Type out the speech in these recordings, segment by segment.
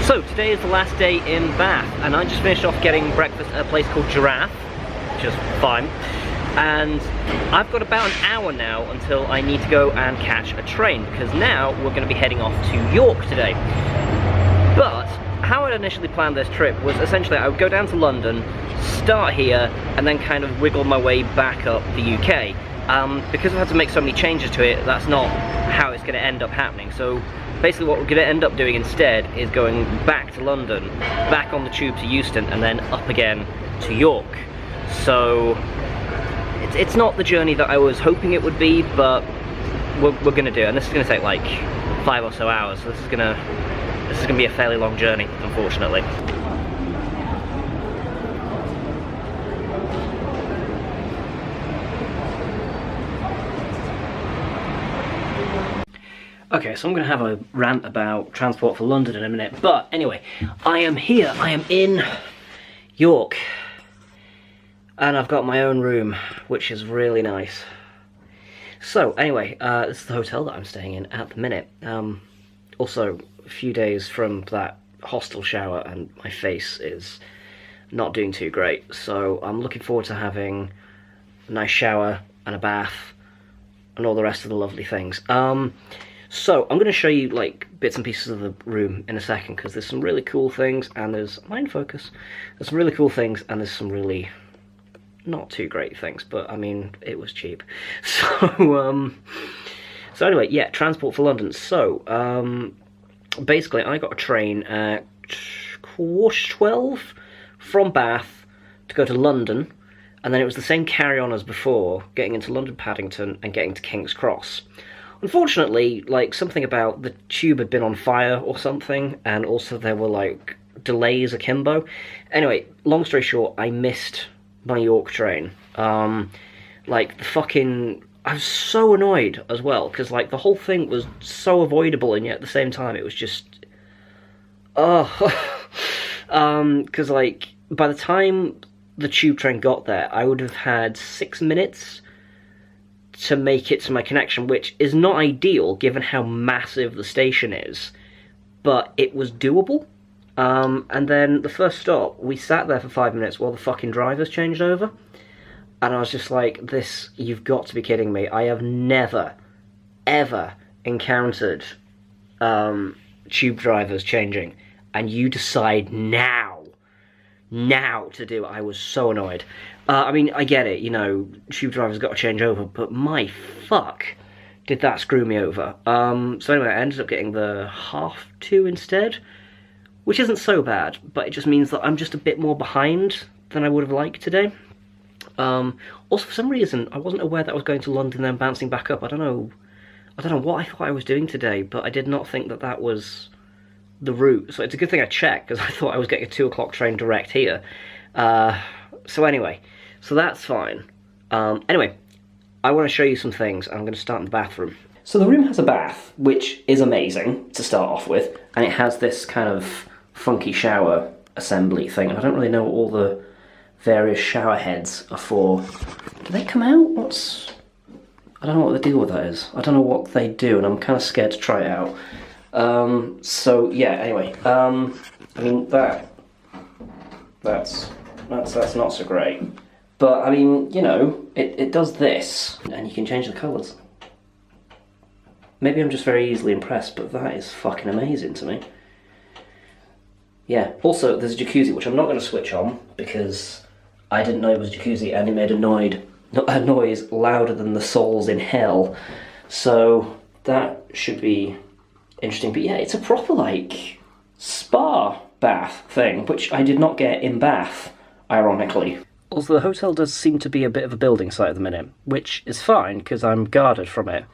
So today is the last day in Bath, and I just finished off getting breakfast at a place called Giraffe, which is fine. And I've got about an hour now until I need to go and catch a train, because now we're going to be heading off to York today. But how I'd initially planned this trip was essentially I would go down to London, start here, and then kind of wiggle my way back up the UK. Because I've had to make so many changes to it, that's not how it's going to end up happening. So basically what we're going to end up doing instead is going back to London, back on the tube to Euston, and then up again to York. So it's not the journey that I was hoping it would be, but we're going to do it. And this is going to take like 5 or so hours, so this is going to be a fairly long journey, unfortunately. Okay, so I'm going to have a rant about Transport for London in a minute, but anyway, I am here, I am in York, and I've got my own room, which is really nice. So anyway, this is the hotel that I'm staying in at the minute. Also, a few days from that hostel shower, and my face is not doing too great, so I'm looking forward to having a nice shower and a bath, and all the rest of the lovely things. So, I'm going to show you, like, bits and pieces of the room in a second, because there's some really cool things, and there's... Mind focus. There's some really cool things, and there's some really not too great things, but, I mean, it was cheap. So anyway, yeah, Transport for London. So, basically, I got a train at 12:15 from Bath to go to London, and then it was the same carry-on as before, getting into London Paddington and getting to King's Cross. Unfortunately, like, something about the tube had been on fire or something, and also there were, like, delays akimbo. Anyway, long story short, I missed my York train. Like, the fucking... I was so annoyed as well, because, like, the whole thing was so avoidable, and yet at the same time it was just... because, like, by the time the tube train got there, I would have had 6 minutes to make it to my connection, which is not ideal given how massive the station is, but it was doable. And then the first stop, we sat there for 5 minutes while the fucking drivers changed over, and I was just like, this, you've got to be kidding me. I have never, ever encountered tube drivers changing, and you decide now to do it. I was so annoyed. I mean, I get it, you know, tube drivers got to change over, but my fuck, did that screw me over. So anyway, I ended up getting the 2:30 instead, which isn't so bad, but it just means that I'm just a bit more behind than I would have liked today. Also, for some reason, I wasn't aware that I was going to London then bouncing back up. I don't know what I thought I was doing today, but I did not think that that was the route. So it's a good thing I checked, because I thought I was getting a 2 o'clock train direct here. So anyway, so that's fine. Anyway, I want to show you some things. I'm going to start in the bathroom. So the room has a bath, which is amazing to start off with, and it has this kind of funky shower assembly thing. I don't really know what all the various shower heads are for. Do they come out? I don't know what the deal with that is. I don't know what they do, and I'm kind of scared to try it out. So yeah, anyway, I mean, that's not so great, but I mean, you know, it does this, and you can change the colours. Maybe I'm just very easily impressed, but that is fucking amazing to me. Yeah, also, there's a jacuzzi, which I'm not going to switch on, because I didn't know it was a jacuzzi, and it made a noise louder than the souls in hell, so that should be interesting. But yeah, it's a proper, like, spa bath thing, which I did not get in Bath, ironically. Also, the hotel does seem to be a bit of a building site at the minute, which is fine, because I'm guarded from it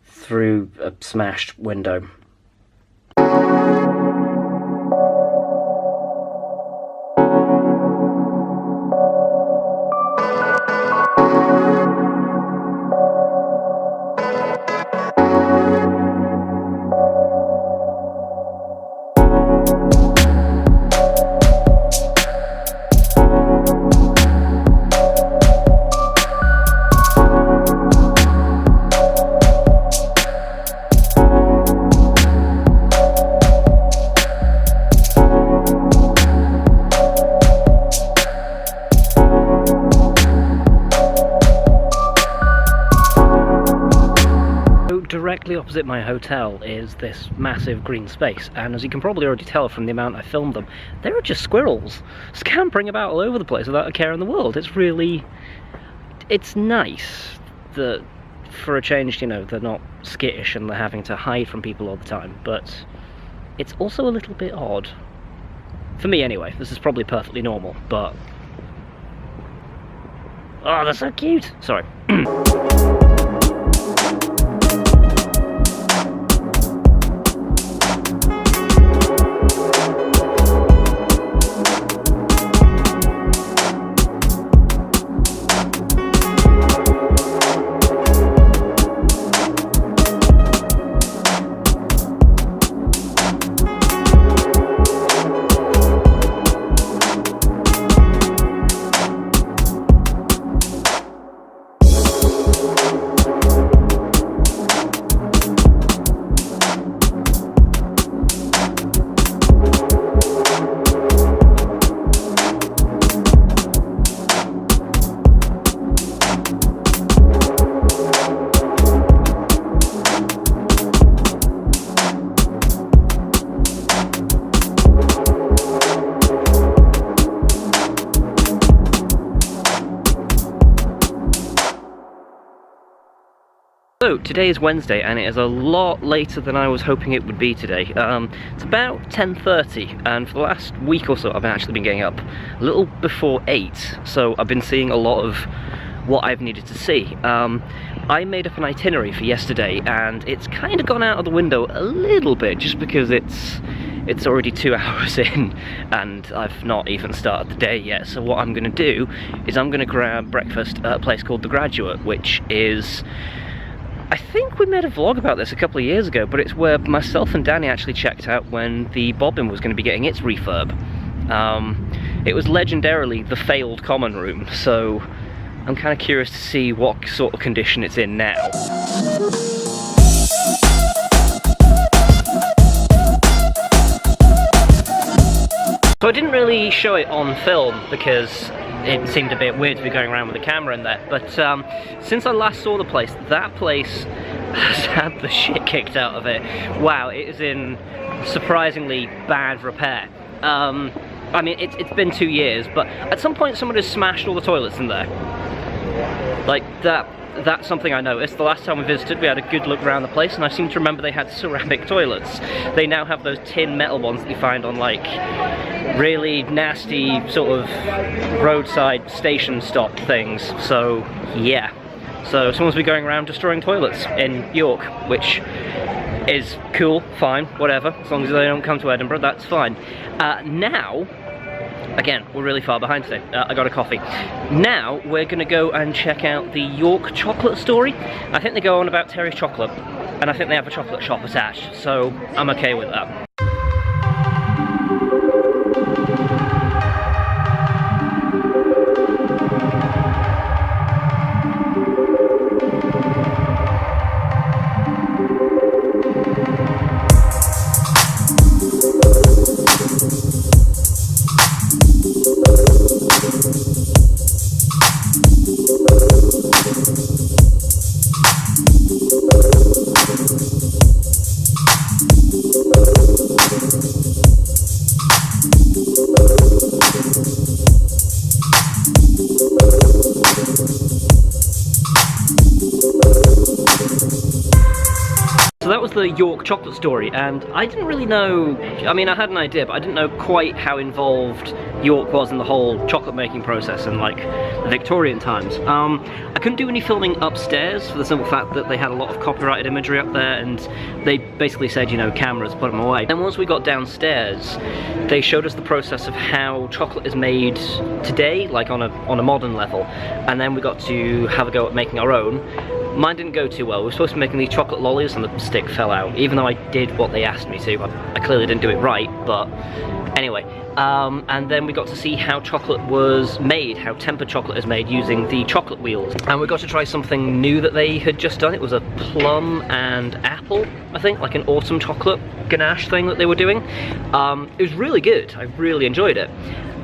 through a smashed window. directly opposite my hotel is this massive green space, and as you can probably already tell from the amount I filmed them, there are just squirrels scampering about all over the place without a care in the world. It's nice that, for a change, you know, they're not skittish and they're having to hide from people all the time, but it's also a little bit odd. For me anyway. This is probably perfectly normal, but... oh, they're so cute! Sorry. So, today is Wednesday and it is a lot later than I was hoping it would be today. It's about 10:30 and for the last week or so I've actually been getting up a little before 8, so I've been seeing a lot of what I've needed to see. I made up an itinerary for yesterday and it's kind of gone out of the window a little bit just because it's already 2 hours in and I've not even started the day yet. So what I'm going to do is I'm going to grab breakfast at a place called The Graduate, which is... I think we made a vlog about this a couple of years ago, but it's where myself and Danny actually checked out when the Bobbin was going to be getting its refurb. It was legendarily the failed common room, so I'm kind of curious to see what sort of condition it's in now. So I didn't really show it on film because it seemed a bit weird to be going around with a camera in there, but since I last saw the place, that place has had the shit kicked out of it. Wow, it is in surprisingly bad repair. I mean, it's been 2 years, but at some point someone has smashed all the toilets in there. Like, that's something I noticed. The last time we visited, we had a good look around the place, and I seem to remember they had ceramic toilets. They now have those tin metal ones that you find on, like, really nasty sort of roadside station stop things. So, yeah. So, someone's been going around destroying toilets in York, which is cool, fine, whatever. As long as they don't come to Edinburgh, that's fine. Now... again, we're really far behind today. I got a coffee. Now, we're going to go and check out the York chocolate story. I think they go on about Terry's chocolate, and I think they have a chocolate shop attached, so I'm okay with that. So that was the York chocolate story, and I didn't really know, I mean, I had an idea, but I didn't know quite how involved York was in the whole chocolate making process in, like, the Victorian times. I couldn't do any filming upstairs for the simple fact that they had a lot of copyrighted imagery up there, and they basically said, you know, cameras, put them away. And once we got downstairs, they showed us the process of how chocolate is made today, like on a modern level, and then we got to have a go at making our own. Mine didn't go too well. We were supposed to be making these chocolate lollies and the stick fell out, even though I did what they asked me to. I clearly didn't do it right, but anyway. And then we got to see how chocolate was made, how tempered chocolate is made using the chocolate wheels. And we got to try something new that they had just done. It was a plum and apple, I think, like an autumn chocolate ganache thing that they were doing. It was really good. I really enjoyed it.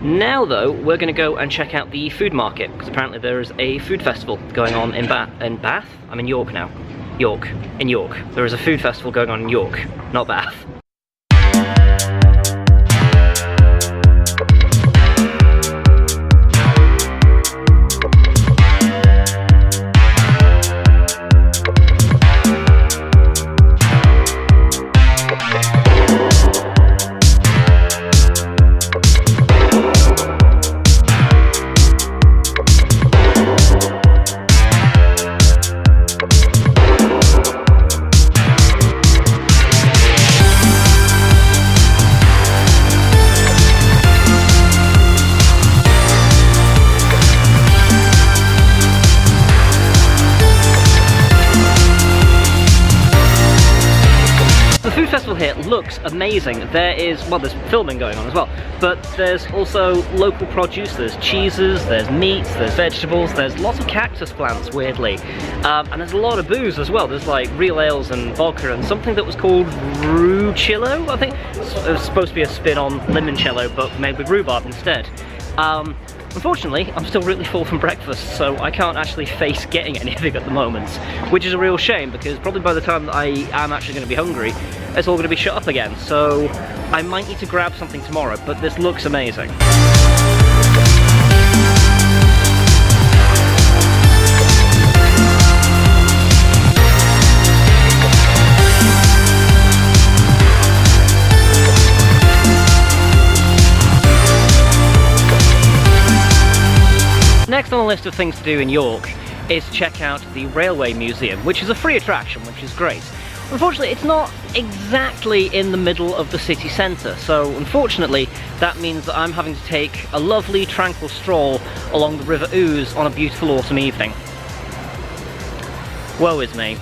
Now though, we're going to go and check out the food market, because apparently there is a food festival going on in Bath. I'm in York now. York. In York. There is a food festival going on in York, not Bath. The food festival here looks amazing. There is, well, there's filming going on as well, but there's also local produce, there's cheeses, there's meats, there's vegetables, there's lots of cactus plants, weirdly, and there's a lot of booze as well. There's like real ales and vodka and something that was called Rhucello, I think. It was supposed to be a spin on limoncello, but made with rhubarb instead. Unfortunately, I'm still really full from breakfast, so I can't actually face getting anything at the moment, which is a real shame, because probably by the time that I am actually going to be hungry, it's all going to be shut up again, so I might need to grab something tomorrow, but this looks amazing. Next on the list of things to do in York is check out the Railway Museum, which is a free attraction, which is great. Unfortunately, it's not exactly in the middle of the city centre, so unfortunately that means that I'm having to take a lovely, tranquil stroll along the River Ouse on a beautiful autumn evening. Woe is me.